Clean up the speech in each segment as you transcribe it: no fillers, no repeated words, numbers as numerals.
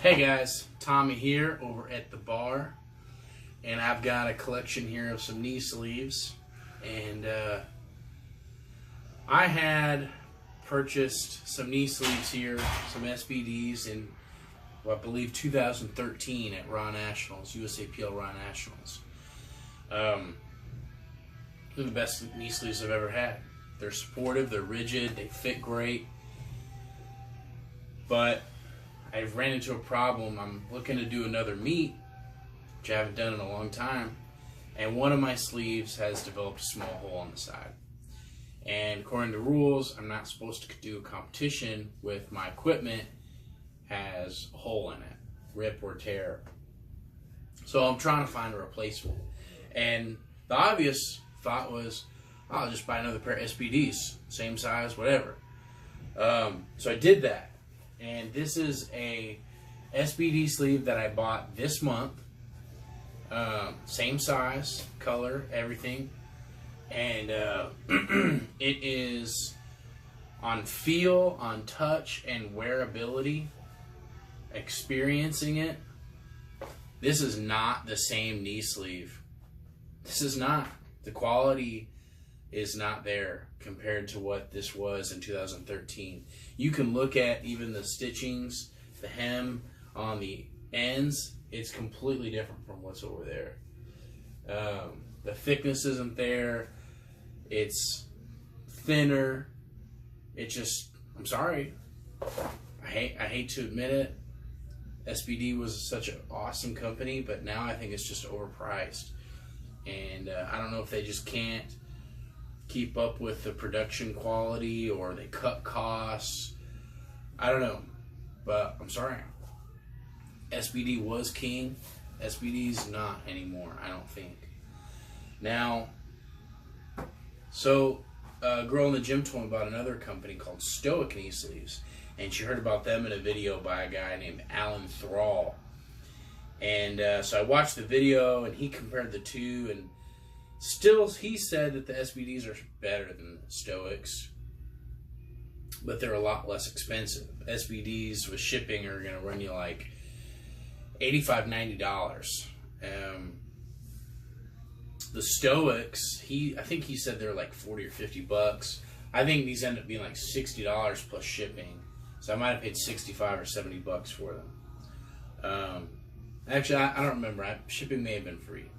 Hey guys, Tommy here over at the bar, and I've got a collection here of some knee sleeves, and I had purchased some knee sleeves here, some SBDs in, well, I believe 2013 at Raw Nationals, USAPL Raw Nationals. They're the best knee sleeves I've ever had. They're supportive, they're rigid, they fit great, but I've ran into a problem. I'm looking to do another meet, which I haven't done in a long time, and one of my sleeves has developed a small hole on the side. And according to rules, I'm not supposed to do a competition with my equipment has a hole in it, rip or tear. So I'm trying to find a replacement. And the obvious thought was, I'll just buy another pair of SBDs, same size, whatever. So I did that. And this is a SBD sleeve that I bought this month. Same size, color, everything. And it is on feel, on touch, and wearability, experiencing it. This is not the same knee sleeve. This is not. The quality is not there compared to what this was in 2013. You can look at even the stitchings, the hem on the ends. It's completely different from what's over there. The thickness isn't there. It's thinner. It just, I'm sorry. I hate to admit it. SBD was such an awesome company, but now I think it's just overpriced. And I don't know if they just can't keep up with the production quality or they cut costs. I don't know, but I'm sorry. SBD was king. SBD's not anymore, I don't think. Now, so a girl in the gym told me about another company called Stoic Knee Sleeves, and she heard about them in a video by a guy named Alan Thrall. And so I watched the video, and he compared the two, and still he said that the SBDs are better than the Stoics, but they're a lot less expensive. SBDs with shipping are going to run you like $85, $90. The Stoics, I think he said they're like 40 or 50 bucks. I think these end up being like $60 plus shipping. So I might have paid 65 or 70 bucks for them. Actually, I don't remember. Shipping may have been free.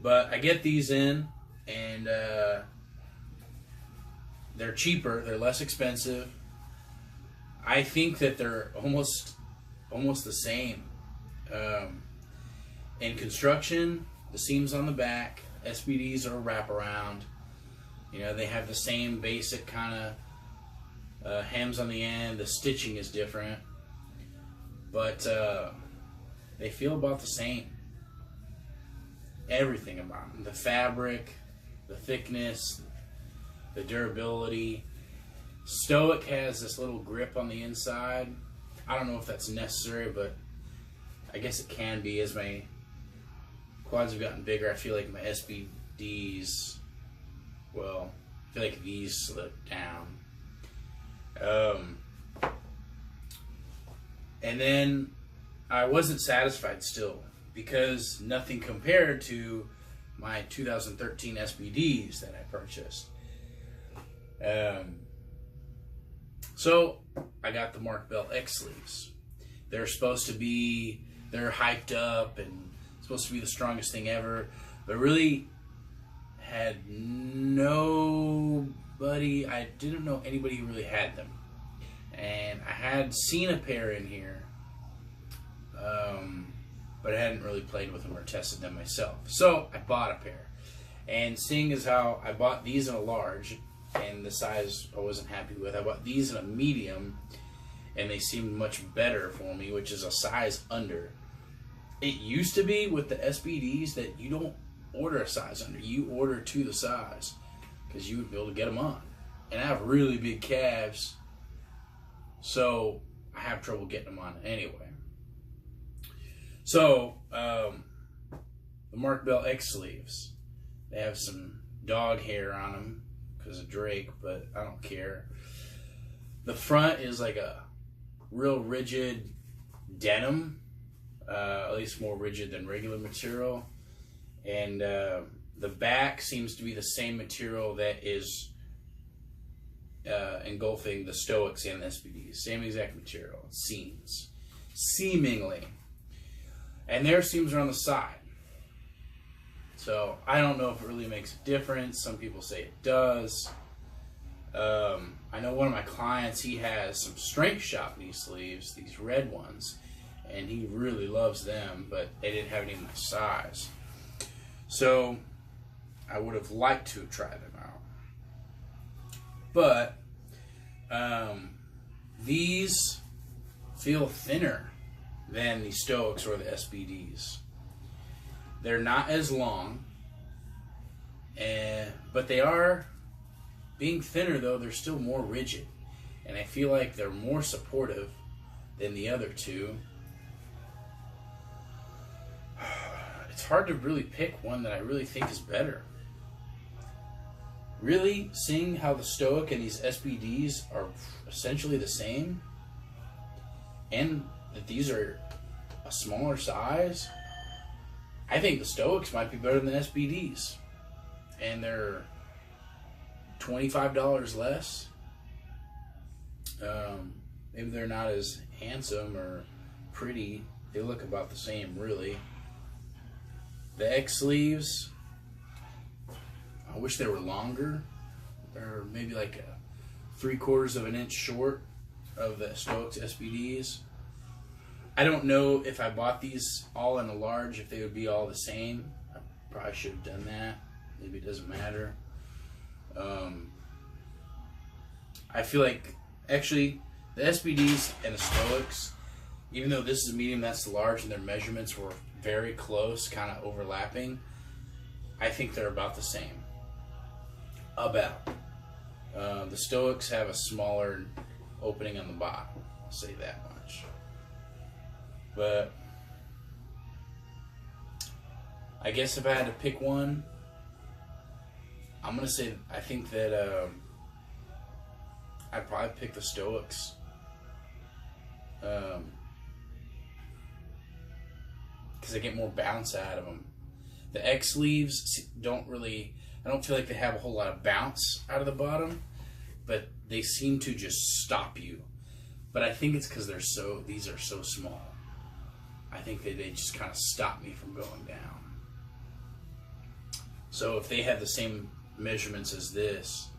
But I get these in, and they're cheaper. They're less expensive. I think that they're almost the same. In construction, the seams on the back, SBDs are a wraparound. You know, they have the same basic kind of hems on the end. The stitching is different. But they feel about the same. Everything about them. The fabric, the thickness, the durability. Stoic has this little grip on the inside. I don't know if that's necessary, but I guess it can be. As my quads have gotten bigger, I feel like my SBDs, well, I feel like these slip down. And then I wasn't satisfied still, because nothing compared to my 2013 SBDs that I purchased. So I got the Mark Bell X sleeves. They're supposed to be, they're hyped up and supposed to be the strongest thing ever, but really had nobody, I didn't know anybody who really had them. And I had seen a pair in here, but I hadn't really played with them or tested them myself. So I bought a pair. And seeing as how I bought these in a large, and the size I wasn't happy with, I bought these in a medium, and they seemed much better for me, which is a size under. It used to be with the SBDs that you don't order a size under. You order to the size, because you would be able to get them on. And I have really big calves, so I have trouble getting them on anyway. So, the Mark Bell X sleeves, they have some dog hair on them because of Drake, but I don't care. The front is like a real rigid denim, at least more rigid than regular material. And the back seems to be the same material that is engulfing the Stoics and the SBDs. Same exact material. It seems. Seemingly. And their seams are on the side. So I don't know if it really makes a difference. Some people say it does. I know one of my clients, he has some Strength Shop knee sleeves, these red ones, and he really loves them, but they didn't have any of my size. So I would have liked to have tried them out. But these feel thinner than the Stoics or the SBDs. They're not as long, but they are, being thinner though, they're still more rigid. And I feel like they're more supportive than the other two. It's hard to really pick one that I really think is better. Really, seeing how the Stoic and these SBDs are essentially the same, and that these are a smaller size, I think the Stoics might be better than the SBDs. And they're $25 less. Maybe they're not as handsome or pretty. They look about the same, really. The X sleeves, I wish they were longer. They're maybe like 3/4 of an inch short of the Stoics SBDs. I don't know if I bought these all in a large, if they would be all the same. I probably should have done that. Maybe it doesn't matter. I feel like, actually, the SBDs and the Stoics, even though this is a medium, that's the large, and their measurements were very close, kind of overlapping, I think they're about the same. About. The Stoics have a smaller opening on the bottom. I'll say that much. But I guess if I had to pick one, I'm going to say I think that I'd probably pick the Stoics. Because I get more bounce out of them. The X sleeves don't really, I don't feel like they have a whole lot of bounce out of the bottom, but they seem to just stop you. But I think it's because these are so small. I think they just kind of stop me from going down. So if they had the same measurements as this,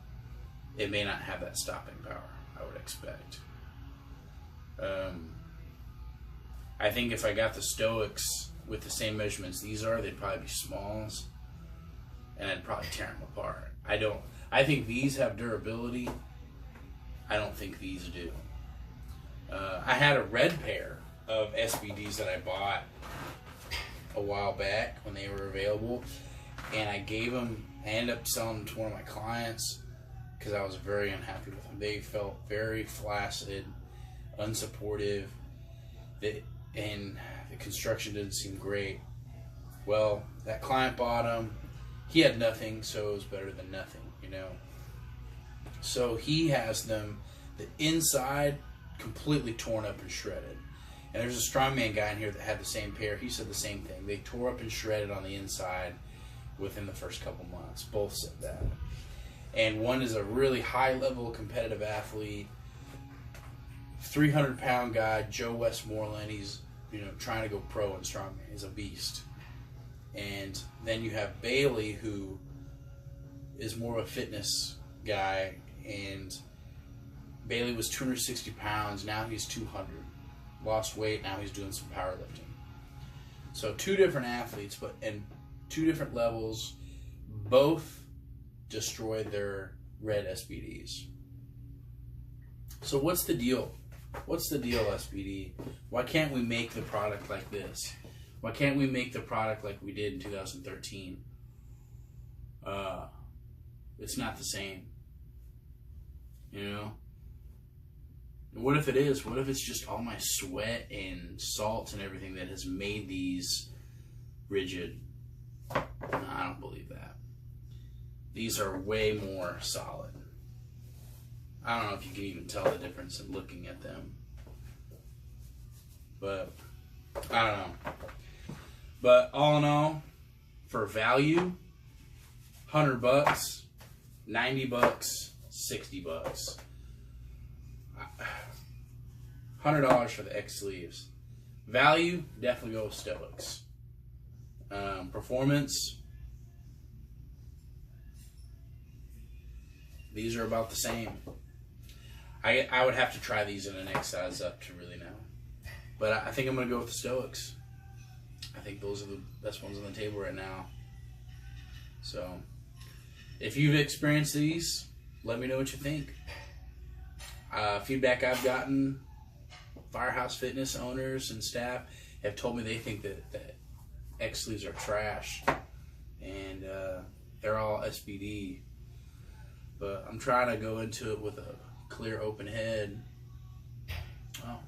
it may not have that stopping power, I would expect. I think if I got the Stoics with the same measurements these are, they'd probably be smalls, and I'd probably tear them apart. I think these have durability. I don't think these do. I had a red pair of SBDs that I bought a while back when they were available, and I ended up selling them to one of my clients because I was very unhappy with them. They felt very flaccid, unsupportive, and the construction didn't seem great. Well, that client bought them. He had nothing, so it was better than nothing, you know. So he has them, the inside completely torn up and shredded. And there's a strongman guy in here that had the same pair. He said the same thing. They tore up and shredded on the inside within the first couple months. Both said that. And one is a really high-level competitive athlete, 300-pound guy, Joe Westmoreland. He's, trying to go pro in strongman. He's a beast. And then you have Bailey, who is more of a fitness guy. And Bailey was 260 pounds. Now he's 200. Lost weight. Now he's doing some powerlifting. So two different athletes, but in two different levels. Both destroyed their red SBDs. So what's the deal? What's the deal, SBD? Why can't we make the product like this? Why can't we make the product like we did in 2013? It's not the same. And what if it is? What if it's just all my sweat and salt and everything that has made these rigid? No, I don't believe that. These are way more solid. I don't know if you can even tell the difference in looking at them. But I don't know. But all in all, for value, $100, $90, $60. $100 for the X sleeves. Value, definitely go with Stoics. Performance, these are about the same. I would have to try these in the next size up to really know. But I think I'm going to go with the Stoics. I think those are the best ones on the table right now. So, if you've experienced these, let me know what you think. Feedback I've gotten, Firehouse Fitness owners and staff have told me they think that X sleeves are trash. And they're all SBD. But I'm trying to go into it with a clear, open head. Oh,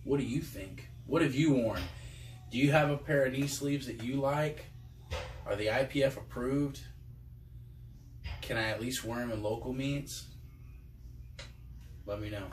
what do you think? What have you worn? Do you have a pair of knee sleeves that you like? Are the IPF approved? Can I at least wear them in local meets? Let me know.